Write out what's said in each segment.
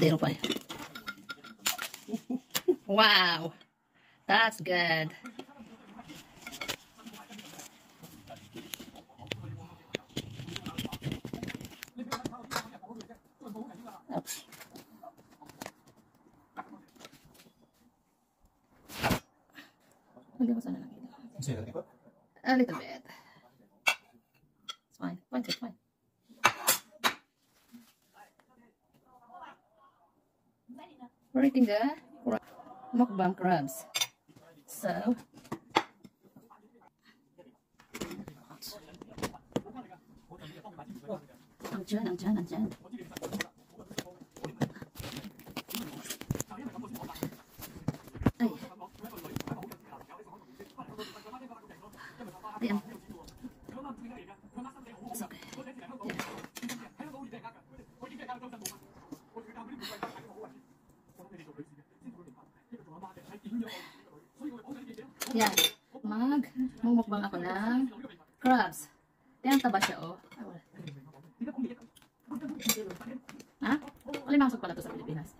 kaldero pa. Wow, that's good. Oops. A little bit. It's fine. It's fine. We're eating the mukbang crabs. So, I'm dyan. Ay. Ayan. It's okay. Yan. Mumukbang ako ng crabs. Kaya taba siya, oh. Ha? Alimasok pala to sa Pilipinas.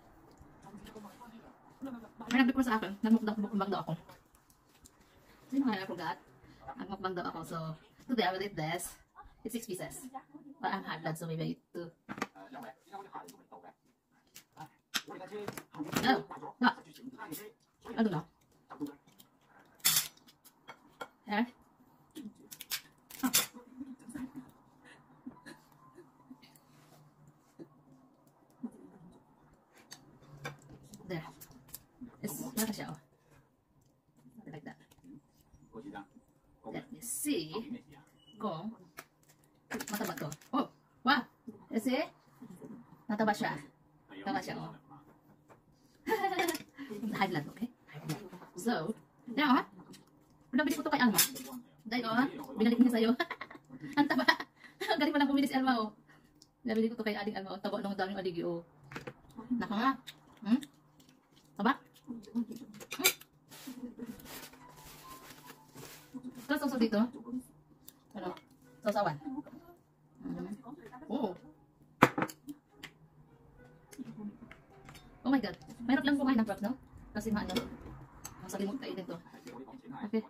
May nag-request sa akin. Nagmukbang daw ako. Sino kaya I forgot? Nagmukbang daw ako. So, today I will eat this. It's 6 pieces. But I'm hot blood, so maybe I eat 2. Oh, no. I don't know. Here. Oh. There. It's like a shell. Something like that. Let me see. Kung mataba to. Oh, wow. You see? Nataba siya. Taba siya, oh. High blood, okay? So, now, pinabili ko to kay Alma. Dahil, oh, binalik niya sa'yo. Ang taba. Galing pa lang bumili si Alma, oh. Nabili ko to kay Aling Alma, oh. Taba nung daming aligi, oh. Naka nga. Taba? Ito, sausaw dito. Ano? Sausawan. Oh. Oh my God. Mahirap lang kumain ng crabs, no? Kasi maano. Masalimot kainin to. Okay.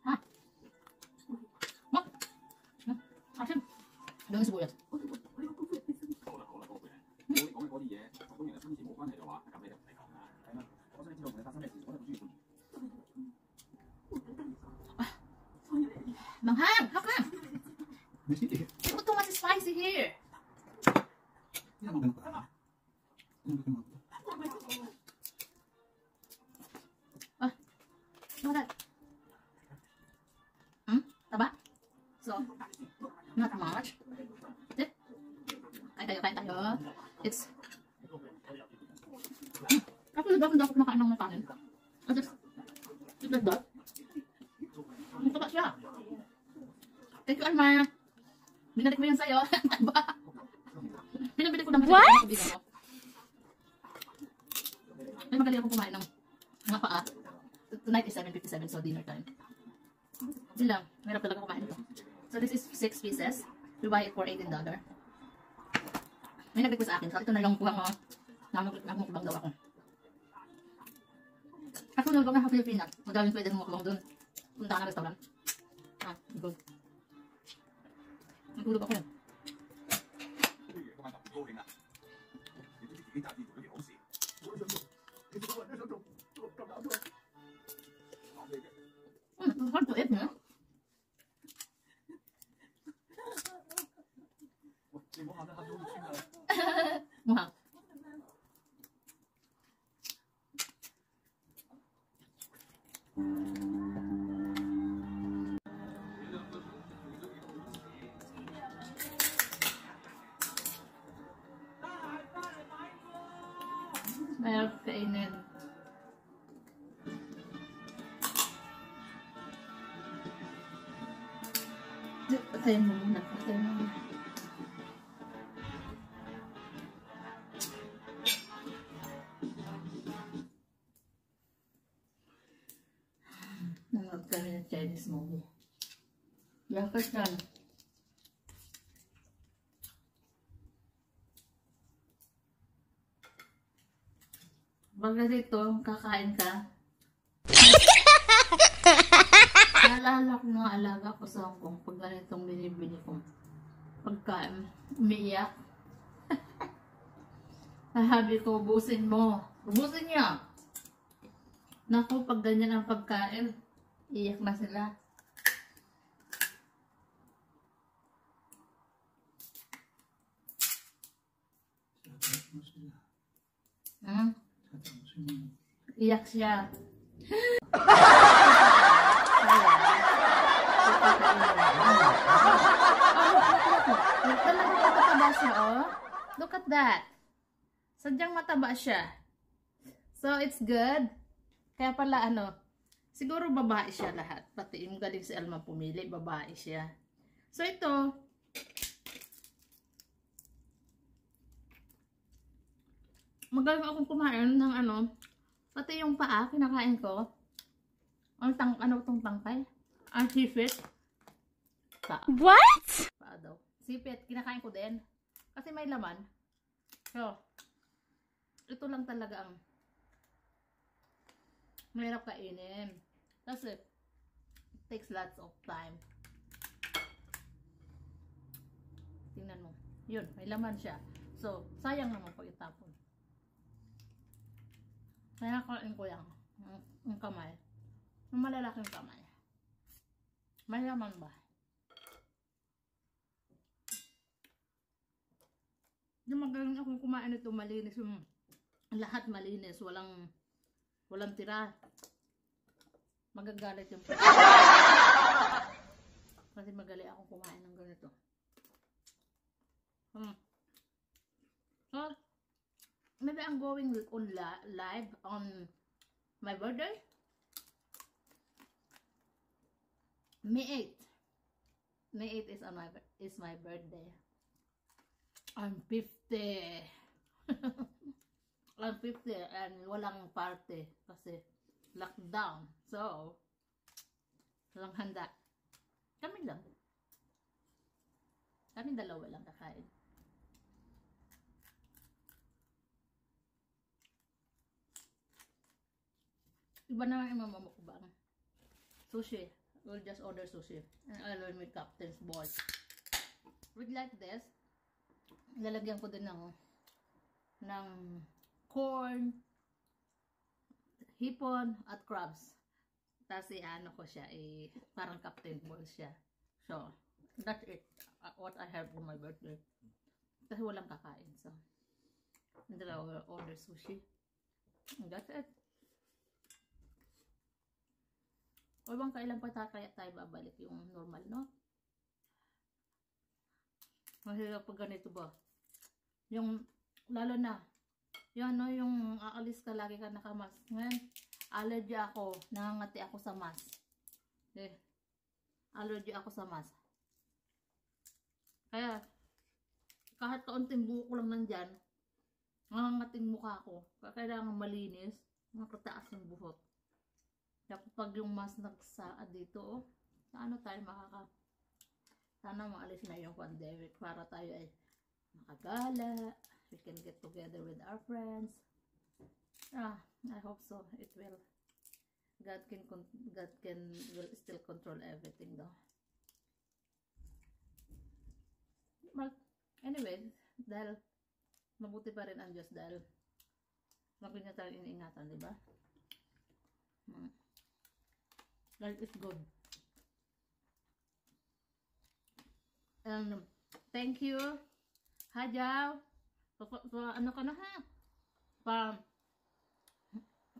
Ha? Mak? Asin? Doon sibuyas. Manghang! How come? It was too much spicy here. Ah, look at that. Taba? So, not much. Kain tayo. It's... Actually, dapat makain ng kanin. I just eat like that. Ang taba siya. Thank you, Alma. Binalik mo yan sa'yo. Taba. Binabili ko naman siya. What? May magaling akong kumain ng mga paa. Tonight is 7:57, so dinner time. Yun lang. Mahirap talaga kumain ito. So this is 6 pieces. We buy it for $18. May nag-request sa akin. So ito na lang kuha mo. Namukbang daw ako. Ako nalagong na Pilipinas. Madaming pwede mukbang dun. Punta ka na restaurant. Good. Nagulog ako yun. It's hard to eat, no? Mahal. Mayroon kainin. Patayin mo muna. Patayin mo muna. Nanood kami ng Chinese movie. Lakas yan. Baga dito, kakain ka. Naalala ko mga alaga ko sa Hong Kong pag ganitong binibili ko. Pagkain, umiiyak. Sabi ko, ubusin mo. Ubusin niya. Naku, pag ganyan ang pagkain, iyak na sila. Iyak siya. Look at that. Sadyang mataba siya. So, it's good. Kaya pala, siguro babae siya lahat. Pati yung galing si Alma pumili, babae siya. So, ito. Magaling akong kumain ng pati yung paa, kinakain ko. Ano itong tangkay? Ang sipit. What? Paa daw. Sipit, kinakain ko din. Kasi may laman. So, ito lang talaga ang mahirap kainin. Kasi, it takes lots of time. Tingnan mo. Yun, may laman siya. So, sayang naman pag itapon. Kaya kain ko yan. Ang kamay. Ang malalaking kamay. May laman ba? Yung magaling akong kumain ito, malinis yung lahat malinis, walang tira. Magagalit yung kasi magaling akong kumain ng ganito. So, maybe I'm going on live on my birthday. May 8. May 8 is my birthday. I'm 50. I'm 50 and walang party kasi lockdown. So, walang handa. Kami lang. Kami dalawa lang kakain. Iba naman yung mamamukbang. Sushi. We'll just order sushi. And I'll learn with Captain's Ball. With like this, lalagyan ko din ng corn, hipon, at crabs. Tapos ko siya, parang Captain Ball siya. So, that's it. What I have for my birthday. Kasi walang kakain. So, hindi na order sushi. And that's it. O bang kailan pa kaya tayo babalik yung normal, no? Mahirap pag ganito ba? Yung, lalo na, yung aalis ka, lagi ka nakamask. Ngayon, allergy ako, nangangati ako sa mask. Allergy ako sa mask. Kaya, kahit kaunting buko lang nandyan, nangangating mukha ko. Kailangan malinis, makataas yung buhok. Kapag yung mas nagsaad dito, sana tayo sana maalis na yung pandemic para tayo ay makagala, we can get together with our friends. I hope so. It will. God will still control everything though. But anyway, dahil mabuti pa rin ang Diyos dahil lagi niya tayo iniingatan, di ba? Life is good. Thank you. Hajaw. Ano ka na ha?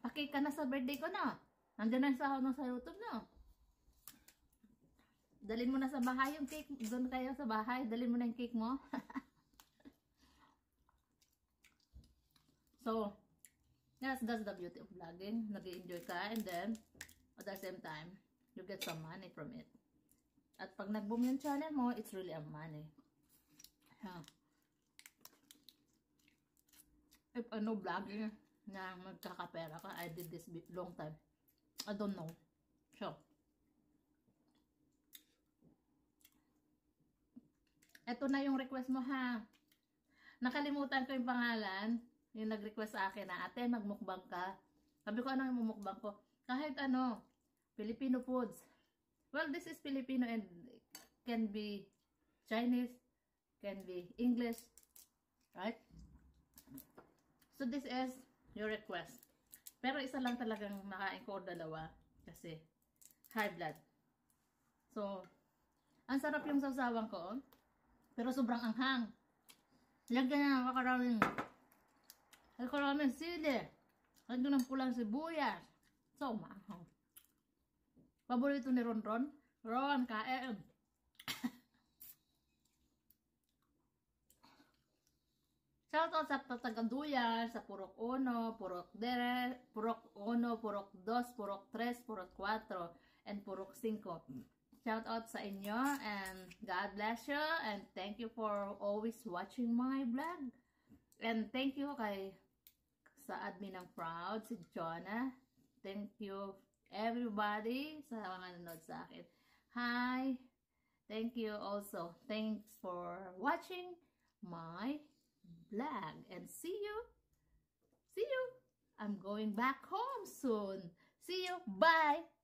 Paki ka na sa birthday ko na. Nandiyan na sa YouTube na. Dalhin mo na sa bahay yung cake. Doon kayo sa bahay. Dalhin mo na yung cake mo. So, that's the beauty of vlogging. Nag-enjoy ka and then at the same time, you get some money from it. At pag nag-boom yung channel mo, it's really a money. If vlogging na magkakapera ka, I did this long time. I don't know. So, eto na yung request mo ha. Nakalimutan ko yung pangalan. yung nag-request sa akin na, ate, magmukbang ka. Sabi ko, ano yung mumukbang ko? Kahit ano, Filipino foods. Well, this is Filipino and can be Chinese, can be English, right? So, this is your request. Pero isa lang talagang nakain ko o dalawa kasi high blood. So, ang sarap yung sawsawan ko, pero sobrang anghang. Lagyan na karaming sili. Lagyan ng pulang sibuyas. So, maanghang. Paborito ni Ron. Ron, kain. Shoutout sa taga-Duyan, sa Purok 1, Purok 1, Purok 2, Purok 3, Purok 4, and Purok 5. Shoutout sa inyo and God bless you and thank you for always watching my vlog. And thank you sa admin ng Proud, si Jonah. Thank you everybody sa mga nanonood sa akin. Hi! Thank you also. Thanks for watching my vlog and see you. I'm going back home soon. See you. Bye.